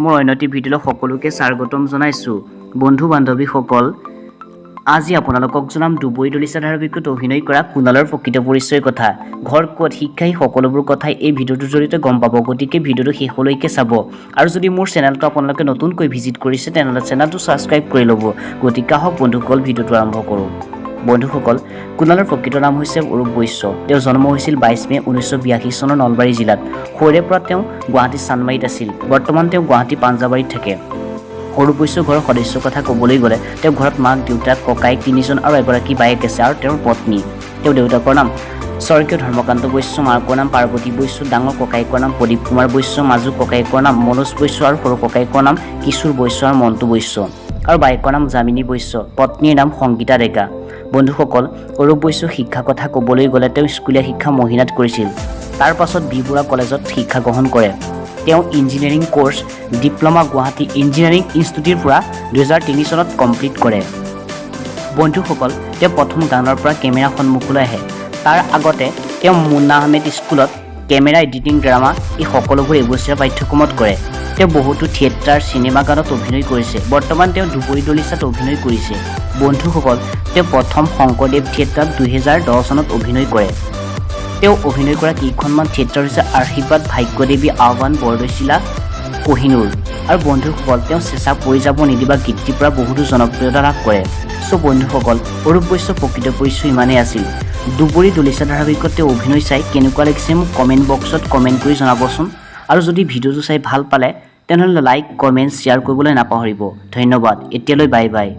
মোৰ অন্যটি ভিডিঅ'লৈ সকলোকে স্বাগতম জনাইছোঁ। বন্ধু বান্ধৱীসকল, আজি আপোনালোকক জনাম দুবৰি দলিচা ধাৰাবাহিকত অভিনয় কৰা কুণালৰ প্ৰকৃত পৰিচয়ৰ কথা। ঘৰ ক'ত, শিক্ষা, সকলোবোৰ কথাই এই ভিডিঅ'টোৰ জৰিয়তে গম পাব। গতিকে ভিডিঅ'টো শেষলৈকে চাব। আৰু যদি মোৰ চেনেলটো আপোনালোকে নতুনকৈ ভিজিট কৰিছে তেনেহ'লে চেনেলটো ছাবস্ক্ৰাইব কৰি ল'ব। গতিকে আহক বন্ধুসকল ভিডিঅ'টো আৰম্ভ কৰোঁ। বন্ধুসকল, কুণালৰ প্ৰকৃত নাম হৈছে অৰূপ বৈশ্য। তেওঁ জন্ম হৈছিল 22 মে 1982 চনৰ নলবাৰী জিলাত। সৰুৰে পৰা তেওঁ গুৱাহাটী চান্দমাৰীত আছিল। বৰ্তমান তেওঁ গুৱাহাটী পাঞ্জাবাৰীত থাকে। অৰূপ বৈশ্যৰ ঘৰৰ সদস্যৰ কথা ক'বলৈ গ'লে তেওঁ ঘৰত মাক, দেউতাক, ককায়েক 3জন আৰু এগৰাকী বায়েক আছে আৰু তেওঁৰ পত্নী। তেওঁৰ দেউতাকৰ নাম স্বৰ্গীয় ধৰ্মকান্ত বৈশ্য, মাকৰ নাম পাৰ্বতী বৈশ্য, ডাঙৰ ককায়েকৰ নাম প্ৰদীপ কুমাৰ বৈশ্য, মাজু ককায়েকৰ নাম মনোজ বৈশ্য আৰু সৰু ককায়েকৰ নাম কিশোৰ বৈশ্য আৰু মণ্টু বৈশ্য আৰু বায়েকৰ নাম যামিনী বৈশ্য, পত্নীৰ নাম সংগীতা ডেকা। বন্ধুসকল, অৰূপ বৈশ্যৰ শিক্ষাৰ কথা ক'বলৈ গ'লে তেওঁ স্কুলীয়া শিক্ষা মহিনাত কৰিছিল। তাৰ পাছত বি বৰুৱা কলেজত শিক্ষা গ্ৰহণ কৰে। তেওঁ engineering course diploma Guwahati engineering ইনষ্টিটিউটৰ পৰা 2003 চনত কমপ্লিট কৰে। বন্ধুসকল, তেওঁ প্ৰথম গানৰ পৰা কেমেৰা সন্মুখলৈ আহে। তাৰ আগতে তেওঁ মুন্না আহমেদ স্কুলত কেমেৰা এডিটিং, ড্ৰামা এই সকলোবোৰ এবছৰীয়া পাঠ্যক্ৰমত কৰে। তেওঁ বহুতো থিয়েটাৰ, চিনেমা গানত অভিনয় কৰিছে। বৰ্তমান তেওঁ দুবৰি দলিচাত অভিনয় কৰিছে। বন্ধুসকল, তেওঁ প্ৰথম শংকৰদেৱ থিয়েটাৰত 2010 চনত অভিনয় কৰে। তেওঁ অভিনয় কৰা কেইখনমান থিয়েটাৰ হৈছে আশীৰ্বাদ, ভাগ্যদেৱী, আহ্বান, বৰদৈচিলা, কোহিনুৰ। আৰু বন্ধুসকল, তেওঁ চেঁচা পৰি যাব নিদিবা গীতটিৰ পৰা বহুতো জনপ্ৰিয়তা লাভ কৰে। চ' বন্ধুসকল, অৰূপ বৈশ্যৰ প্ৰকৃত পৰিচয় ইমানেই আছিল। দুবৰি দলিচা ধাৰাবাহিকত তেওঁ অভিনয় চাই কেনেকুৱা লাগিছে মোক কমেণ্ট বক্সত কমেণ্ট কৰি জনাবচোন। আৰু যদি ভিডিঅ'টো চাই ভাল পালে তেনেহ'লে লাইক, কমেণ্ট, শ্বেয়াৰ কৰিবলৈ নাপাহৰিব। ধন্যবাদ। এতিয়ালৈ বাই বাই।